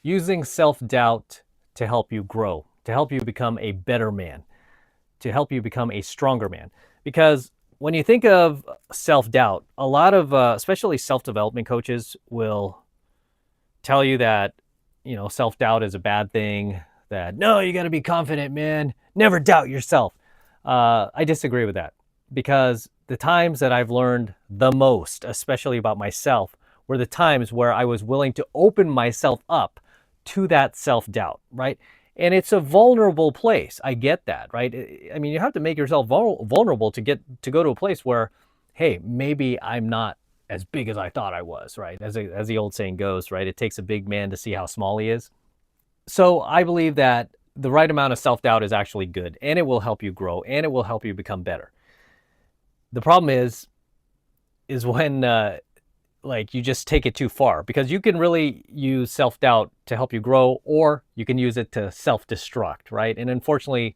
using self-doubt to help you grow, to help you become a better man, to help you become a stronger man. Because when you think of self-doubt, a lot of, especially self-development coaches will tell you that, self-doubt is a bad thing, that, no, you got to be confident, man. Never doubt yourself. I disagree with that because the times that I've learned the most, especially about myself, were the times where I was willing to open myself up to that self-doubt, right? And it's a vulnerable place. I get that, right? I mean, you have to make yourself vulnerable to go to a place where, hey, maybe I'm not as big as I thought I was, right? As the old saying goes, right? It takes a big man to see how small he is. So I believe that the right amount of self-doubt is actually good, and it will help you grow, and it will help you become better. The problem is when like you just take it too far, because you can really use self-doubt to help you grow, or you can use it to self-destruct, right? And unfortunately,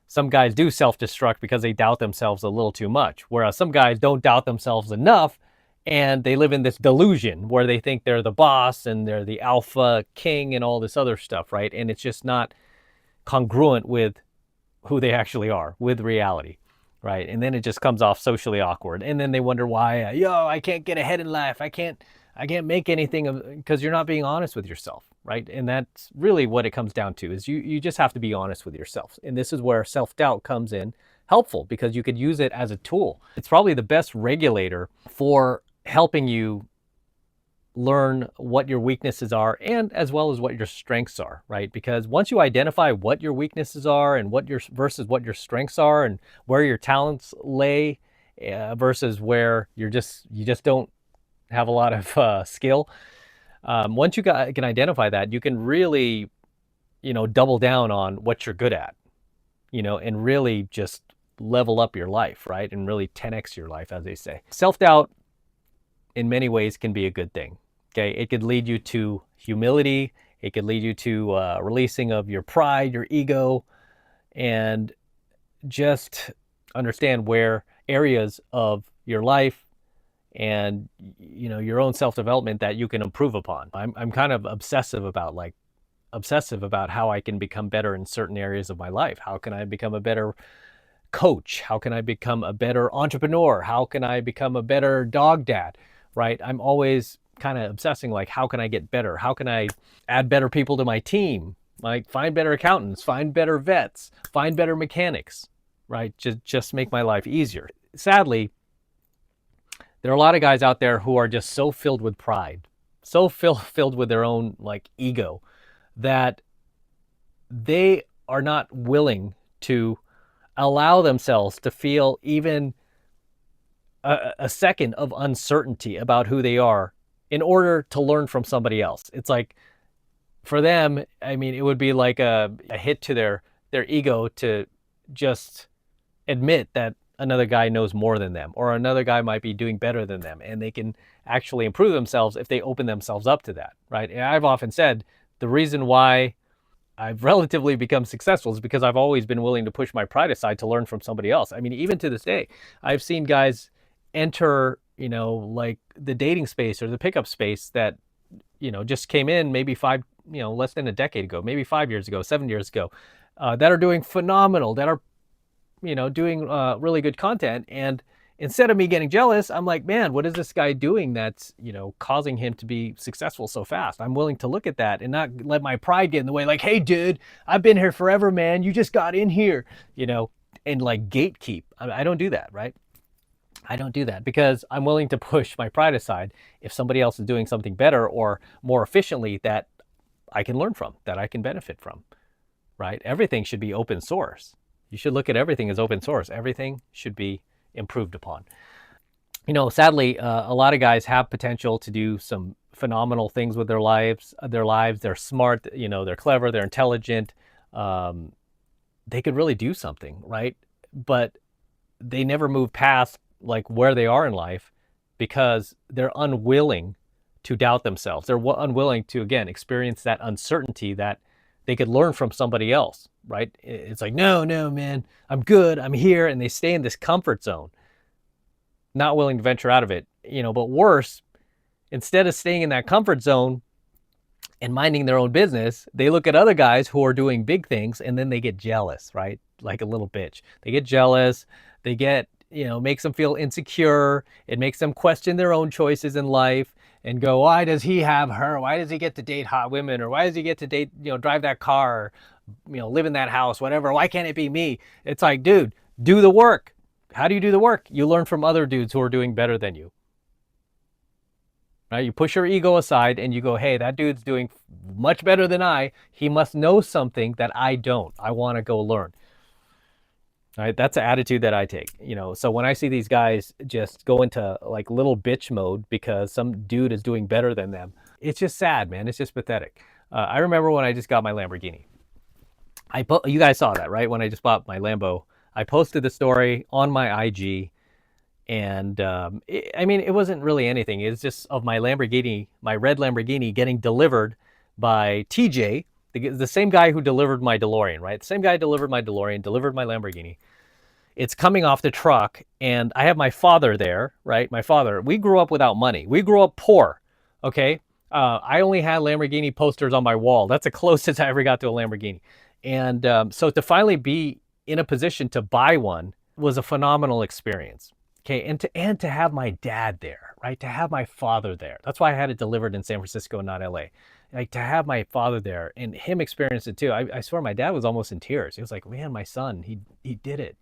some guys do self-destruct because they doubt themselves a little too much, whereas some guys don't doubt themselves enough, and they live in this delusion where they think they're the boss and they're the alpha king and all this other stuff, right? And it's just not congruent with who they actually are, with reality, right? And then it just comes off socially awkward, and then they wonder why, I can't get ahead in life, I can't make anything, because you're not being honest with yourself, right? And that's really what it comes down to, is you just have to be honest with yourself. And this is where self-doubt comes in helpful, because you could use it as a tool. It's probably the best regulator for helping you learn what your weaknesses are, and as well as what your strengths are, right? Because once you identify what your weaknesses are and what your versus what your strengths are, and where your talents lay, versus where you just don't have a lot of skill. Once you can identify that, you can really, double down on what you're good at, and really just level up your life, right? And really 10x your life, as they say. Self-doubt in many ways can be a good thing. Okay, it could lead you to humility. It could lead you to releasing of your pride, your ego, and just understand where areas of your life and your own self-development that you can improve upon. I'm kind of obsessive about how I can become better in certain areas of my life. How can I become a better coach? How can I become a better entrepreneur? How can I become a better dog dad? Right? I'm always kind of obsessing, like, how can I get better? How can I add better people to my team? Like, find better accountants, find better vets, find better mechanics, right? Just make my life easier. Sadly, there are a lot of guys out there who are just so filled with pride, so filled with their own ego, that they are not willing to allow themselves to feel even a second of uncertainty about who they are in order to learn from somebody else. It's like, for them, I mean, it would be like a hit to their ego to just admit that another guy knows more than them, or another guy might be doing better than them, and they can actually improve themselves if they open themselves up to that, right? And I've often said the reason why I've relatively become successful is because I've always been willing to push my pride aside to learn from somebody else. I mean, even to this day, I've seen guys enter, like the dating space or the pickup space that, just came in maybe less than a decade ago, maybe 5 years ago, 7 years ago, that are doing phenomenal, that are, doing really good content. And instead of me getting jealous, I'm like, man, what is this guy doing that's, causing him to be successful so fast? I'm willing to look at that and not let my pride get in the way. Like, hey, dude, I've been here forever, man. You just got in here, and like gatekeep. I don't do that, right? I don't do that because I'm willing to push my pride aside if somebody else is doing something better or more efficiently that I can learn from, that I can benefit from, right? Everything should be open source. You should look at everything as open source. Everything should be improved upon. Sadly, a lot of guys have potential to do some phenomenal things with their lives. They're smart, they're clever, they're intelligent. They could really do something, right? But they never move past like where they are in life because they're unwilling to doubt themselves. They're unwilling to, again, experience that uncertainty that they could learn from somebody else, right? It's like, no, man, I'm good, I'm here. And they stay in this comfort zone, not willing to venture out of it, but worse, instead of staying in that comfort zone and minding their own business, they look at other guys who are doing big things and then they get jealous, right? Like a little bitch. They get jealous. They get, makes them feel insecure. It makes them question their own choices in life and go, why does he have her? Why does he get to date hot women? Or why does he get to date, drive that car, live in that house, whatever? Why can't it be me? It's like, dude, do the work. How do you do the work? You learn from other dudes who are doing better than you. Right? You push your ego aside and you go, hey, that dude's doing much better than I. He must know something that I don't. I want to go learn. All right? That's the attitude that I take. So when I see these guys just go into like little bitch mode because some dude is doing better than them, it's just sad, man. It's just pathetic. I remember when I just got my Lamborghini. You guys saw that, right? When I just bought my Lambo, I posted the story on my IG. And it wasn't really anything. It's just of my Lamborghini, my red Lamborghini, getting delivered by TJ, the same guy who delivered my DeLorean, right? The same guy delivered my DeLorean, delivered my Lamborghini. It's coming off the truck, and I have my father there, right? My father. We grew up without money. We grew up poor, okay? I only had Lamborghini posters on my wall. That's the closest I ever got to a Lamborghini. And so to finally be in a position to buy one was a phenomenal experience. Okay, and to have my dad there, right? To have my father there. That's why I had it delivered in San Francisco and not LA. Like to have my father there and him experience it too. I swear my dad was almost in tears. He was like, man, my son, he did it,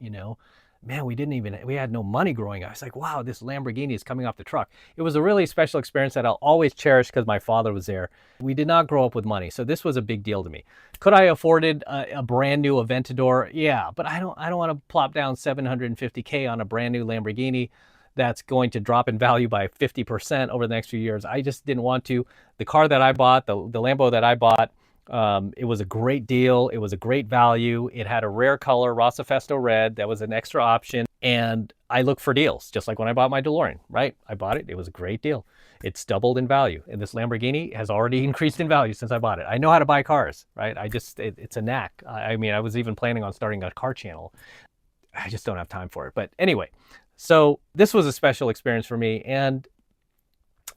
Man, we had no money growing up. I was like, wow, this Lamborghini is coming off the truck. It was a really special experience that I'll always cherish because my father was there. We did not grow up with money, so this was a big deal to me. Could I afforded a brand new Aventador? Yeah, but I don't want to plop down $750K on a brand new Lamborghini that's going to drop in value by 50% over the next few years. I just didn't want to. The car that I bought, the Lambo that I bought, it was a great deal. It was a great value. It had a rare color, Rosa Festo red. That was an extra option. And I look for deals, just like when I bought my DeLorean, right? I bought it. It was a great deal. It's doubled in value. And this Lamborghini has already increased in value since I bought it. I know how to buy cars, right? It's a knack. I was even planning on starting a car channel. I just don't have time for it. But anyway, so this was a special experience for me. And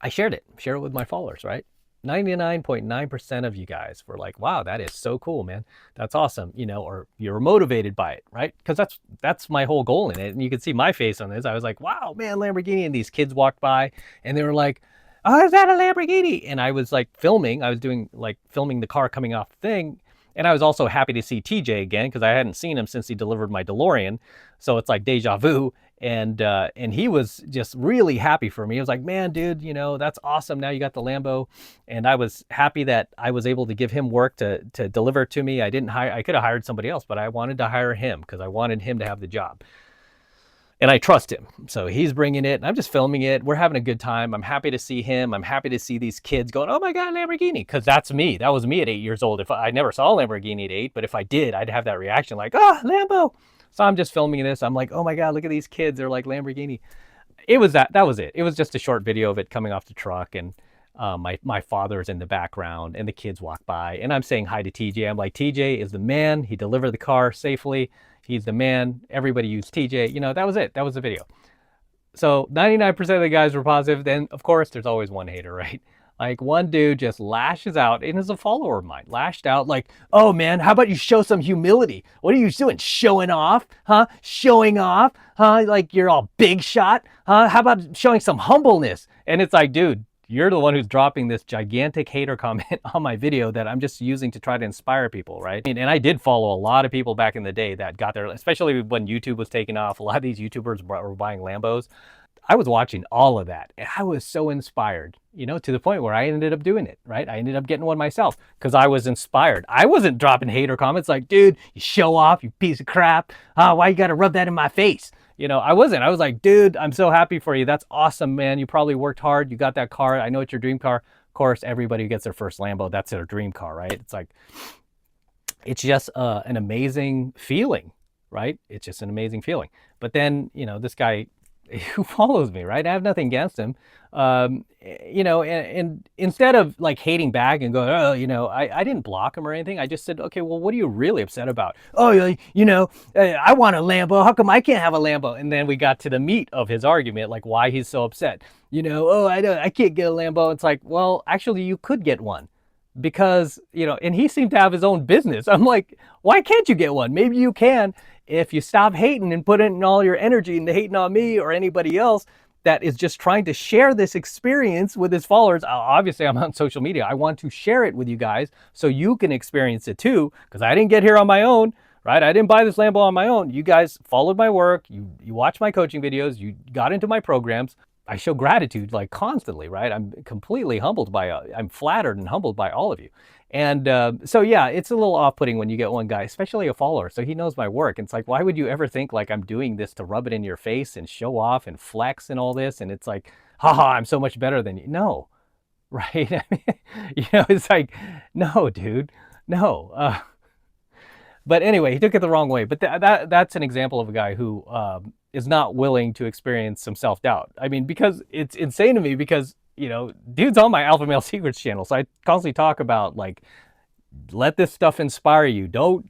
I shared it with my followers, right? 99.9% of you guys were like, wow, that is so cool, man. That's awesome. Or you're motivated by it, right? Because that's my whole goal in it. And you can see my face on this. I was like, wow, man, Lamborghini. And these kids walked by and they were like, oh, is that a Lamborghini? And I was like filming. I was doing like filming the car coming off the thing. And I was also happy to see TJ again because I hadn't seen him since he delivered my DeLorean. So it's like deja vu. And he was just really happy for me. He was like, man, dude, that's awesome. Now you got the Lambo. And I was happy that I was able to give him work to deliver it to me. I could have hired somebody else, but I wanted to hire him because I wanted him to have the job. And I trust him. So he's bringing it. And I'm just filming it. We're having a good time. I'm happy to see him. I'm happy to see these kids going, oh my God, Lamborghini. Because that's me. That was me at 8 years old. If I never saw a Lamborghini at 8, but if I did, I'd have that reaction like, oh, Lambo. So I'm just filming this. I'm like, oh my God, look at these kids. They're like Lamborghini. It was that was it. It was just a short video of it coming off the truck. And my father's in the background and the kids walk by. And I'm saying hi to TJ. I'm like, TJ is the man. He delivered the car safely. He's the man. Everybody used TJ. That was it. That was the video. So 99% of the guys were positive. Then, of course, there's always one hater, right? Like one dude just lashes out, and is a follower of mine, lashed out like, oh man, how about you show some humility? What are you doing? Showing off? Huh? Showing off? Huh? Like you're all big shot? Huh? How about showing some humbleness? And it's like, dude, you're the one who's dropping this gigantic hater comment on my video that I'm just using to try to inspire people, right? And I did follow a lot of people back in the day that got there, especially when YouTube was taking off. A lot of these YouTubers were buying Lambos. I was watching all of that, and I was so inspired, to the point where I ended up doing it, right? I ended up getting one myself because I was inspired. I wasn't dropping hater comments like, dude, you show off, you piece of crap. Why you got to rub that in my face? I wasn't. I was like, dude, I'm so happy for you. That's awesome, man. You probably worked hard. You got that car. I know it's your dream car. Of course, everybody who gets their first Lambo, that's their dream car, right? It's like, it's just an amazing feeling, right? It's just an amazing feeling. But then, this guy who follows me, right? I have nothing against him. And instead of like hating back and going, oh, I didn't block him or anything. I just said, okay, well, what are you really upset about? Oh, I want a Lambo. How come I can't have a Lambo? And then we got to the meat of his argument, like why he's so upset. I can't get a Lambo. It's like, well, actually you could get one. because, and he seemed to have his own business. I'm like, why can't you get one? Maybe you can if you stop hating and put in all your energy into hating on me or anybody else that is just trying to share this experience with his followers. Obviously, I'm on social media. I want to share it with you guys so you can experience it too, because I didn't get here on my own, right? I didn't buy this Lambo on my own. You guys followed my work. You watched my coaching videos. You got into my programs. I show gratitude like constantly, right? I'm completely humbled by, I'm flattered and humbled by all of you. And so, yeah, it's a little off-putting when you get one guy, especially a follower. So he knows my work. It's like, why would you ever think like I'm doing this to rub it in your face and show off and flex and all this? And it's like, haha, I'm so much better than you. No, right? I mean, it's like, no, dude, no. But anyway, he took it the wrong way. But that's an example of a guy who is not willing to experience some self-doubt. I mean, because it's insane to me because, dude's on my Alpha Male Secrets channel. So I constantly talk about like, let this stuff inspire you. Don't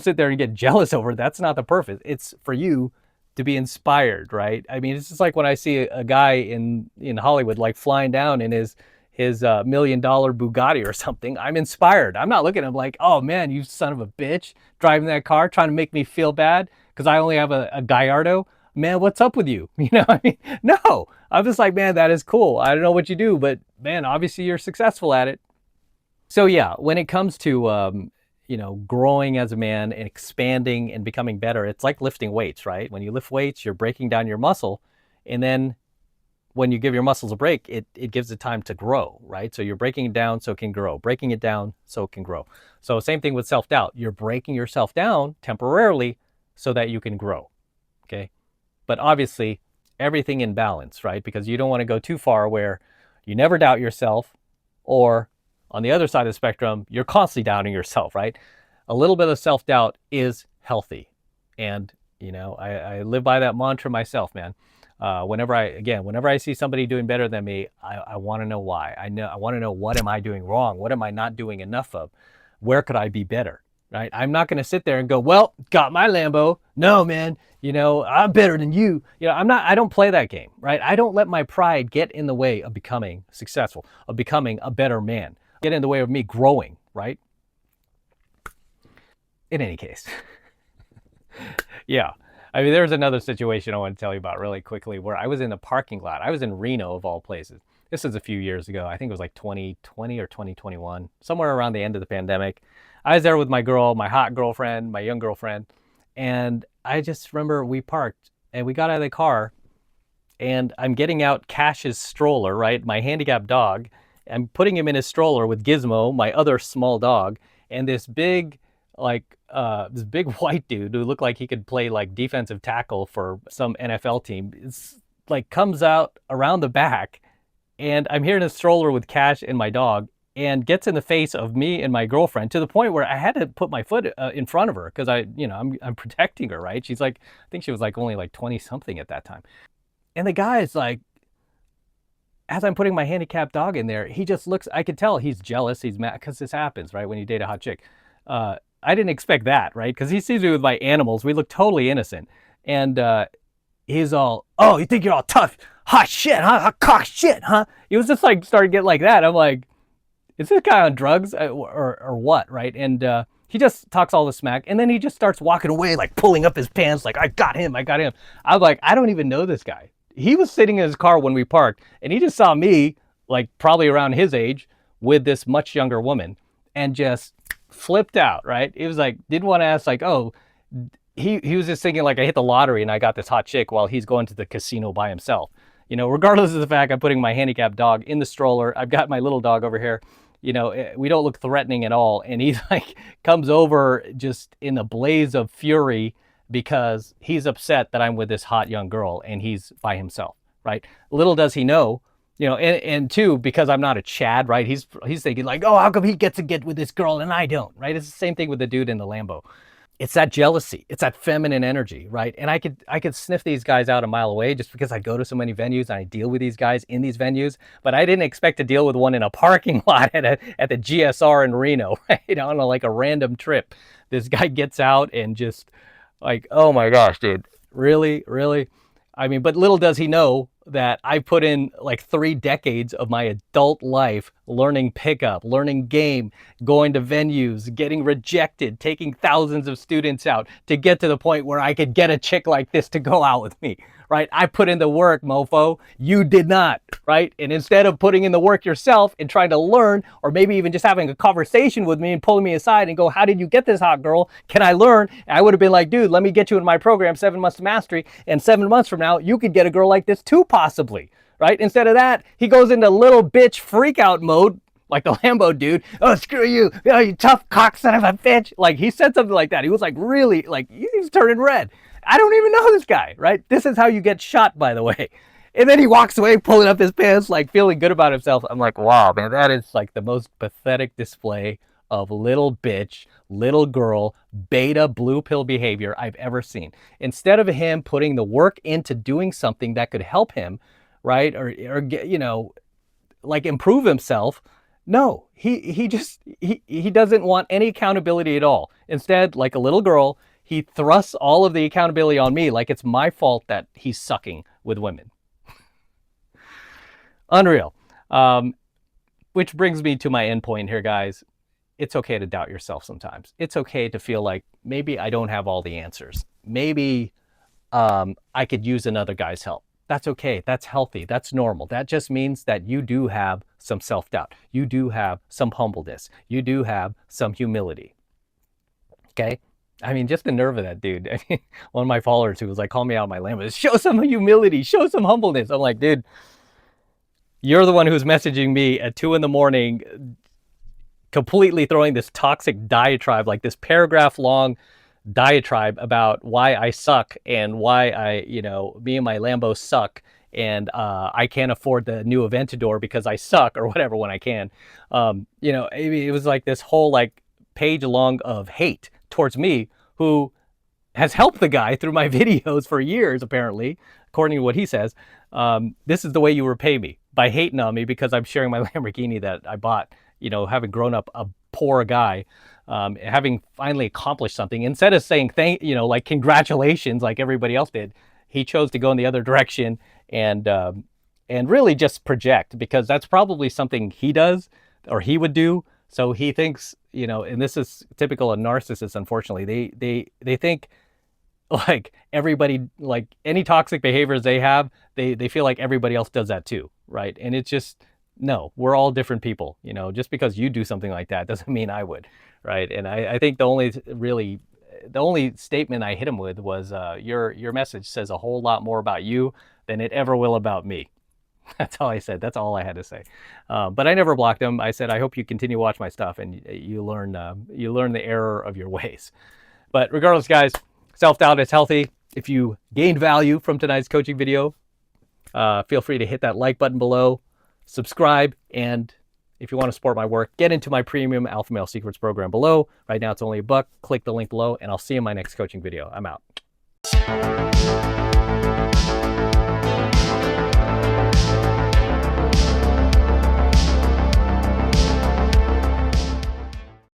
sit there and get jealous over it. That's not the purpose. It's for you to be inspired, right? I mean, it's just like when I see a guy in Hollywood like flying down in his $1 million Bugatti or something. I'm inspired. I'm not looking at him like, oh man, you son of a bitch, driving that car, trying to make me feel bad because I only have a Gallardo. Man, what's up with you? I mean, no, I'm just like, man, that is cool. I don't know what you do, but man, obviously you're successful at it. So yeah, when it comes to, growing as a man and expanding and becoming better, it's like lifting weights, right? When you lift weights, you're breaking down your muscle. And then when you give your muscles a break, it gives it time to grow, right? So you're breaking it down so it can grow, breaking it down so it can grow. So same thing with self-doubt. You're breaking yourself down temporarily so that you can grow, okay? But obviously, everything in balance, right? Because you don't want to go too far where you never doubt yourself, or on the other side of the spectrum, you're constantly doubting yourself, right? A little bit of self-doubt is healthy. And, I live by that mantra myself, man. Whenever I see somebody doing better than me, I want to know why. I want to know, what am I doing wrong? What am I not doing enough of? Where could I be better? Right? I'm not going to sit there and go, well, got my Lambo. No, man, I'm better than you. I don't play that game, right? I don't let my pride get in the way of becoming successful, of becoming a better man, get in the way of me growing, right? In any case, yeah. I mean, there's another situation I want to tell you about really quickly where I was in a parking lot. I was in Reno, of all places. This was a few years ago. I think it was like 2020 or 2021, somewhere around the end of the pandemic. I was there with my girl, my hot girlfriend, my young girlfriend. And I just remember we parked and we got out of the car and I'm getting out Cash's stroller, right? My handicapped dog. I'm putting him in his stroller with Gizmo, my other small dog, and this big white dude who looked like he could play like defensive tackle for some NFL team. It's like comes out around the back, and I'm here in a stroller with Cash and my dog, and gets in the face of me and my girlfriend to the point where I had to put my foot in front of her because I'm protecting her, right? She's like, I think she was like only like 20 something at that time, and the guy is like, as I'm putting my handicapped dog in there, he just looks. I could tell he's jealous. He's mad because this happens, right? When you date a hot chick. I didn't expect that, right? Because he sees me with my animals. We look totally innocent. And he's all, oh, you think you're all tough? Hot shit, huh? Hot cock shit, huh? He was just like, started getting like that. I'm like, is this guy on drugs or what, right? And he just talks all the smack. And then he just starts walking away, like pulling up his pants, like, I got him. I'm like, I don't even know this guy. He was sitting in his car when we parked, and he just saw me, like probably around his age, with this much younger woman, and just flipped out, right? It was like, didn't want to ask, like, oh, he was just thinking like I hit the lottery and I got this hot chick while he's going to the casino by himself. Regardless of the fact I'm putting my handicapped dog in the stroller, I've got my little dog over here, we don't look threatening at all. And he like comes over just in a blaze of fury because he's upset that I'm with this hot young girl and he's by himself, right? Little does he know, and two, because I'm not a Chad, right? He's thinking like, oh, how come he gets to get with this girl and I don't, right? It's the same thing with the dude in the Lambo. It's that jealousy. It's that feminine energy, right? And I could sniff these guys out a mile away just because I go to so many venues and I deal with these guys in these venues. But I didn't expect to deal with one in a parking lot at the GSR in Reno, right? On like a random trip. This guy gets out and just like, oh my gosh, dude, really? I mean, but little does he know, that I put in like 3 decades of my adult life learning pickup, learning game, going to venues, getting rejected, taking thousands of students out to get to the point where I could get a chick like this to go out with me, right? I put in the work, mofo. You did not, right? And instead of putting in the work yourself and trying to learn, or maybe even just having a conversation with me and pulling me aside and go, how did you get this hot girl? Can I learn? I would have been like, dude, let me get you in my program, 7 months to mastery. And 7 months from now, you could get a girl like this too, possibly, right? Instead of that, he goes into little bitch freak out mode, like the Lambo dude. Oh, screw you. Oh, you tough cock son of a bitch. Like, he said something like that. He was like really, like, he's turning red. I don't even know this guy, right? This is how you get shot, by the way. And then he walks away, pulling up his pants, like feeling good about himself. I'm like, wow, man, that is like the most pathetic display of little bitch, little girl, beta blue pill behavior I've ever seen. Instead of him putting the work into doing something that could help him, right? Or you know, like improve himself. No, he doesn't want any accountability at all. Instead, like a little girl, he thrusts all of the accountability on me, like it's my fault that he's sucking with women. Unreal. Which brings me to my end point here, guys. It's okay to doubt yourself sometimes. It's okay to feel like maybe I don't have all the answers. Maybe I could use another guy's help. That's okay. That's healthy. That's normal. That just means that you do have some self-doubt. You do have some humbleness. You do have some humility. Okay? I mean, just the nerve of that dude. I mean, one of my followers who was like, call me out my Lambo, show some humility, show some humbleness. I'm like, dude, you're the one who's messaging me at 2 a.m, completely throwing this toxic diatribe, like this paragraph long diatribe about why I suck and why me and my Lambo suck, and I can't afford the new Aventador because I suck or whatever when I can. It was like this whole like page long of hate towards me, who has helped the guy through my videos for years, apparently, according to what he says. This is the way you repay me, by hating on me because I'm sharing my Lamborghini that I bought, having grown up a poor guy, having finally accomplished something. Instead of saying like congratulations like everybody else did, he chose to go in the other direction and really just project, because that's probably something he does or he would do. So he thinks, and this is typical of narcissists, unfortunately, they think like everybody, like any toxic behaviors they have, they feel like everybody else does that too, right? And it's just, no, we're all different people. Just because you do something like that doesn't mean I would, right? And I think the only statement I hit him with was, your message says a whole lot more about you than it ever will about me. That's all I said. That's all I had to say. But I never blocked him. I said, I hope you continue to watch my stuff and you learn the error of your ways. But regardless, guys, self-doubt is healthy. If you gained value from tonight's coaching video, feel free to hit that like button below, subscribe, and if you want to support my work, get into my premium Alpha Male Secrets program below. Right now it's only $1. Click the link below, and I'll see you in my next coaching video. I'm out.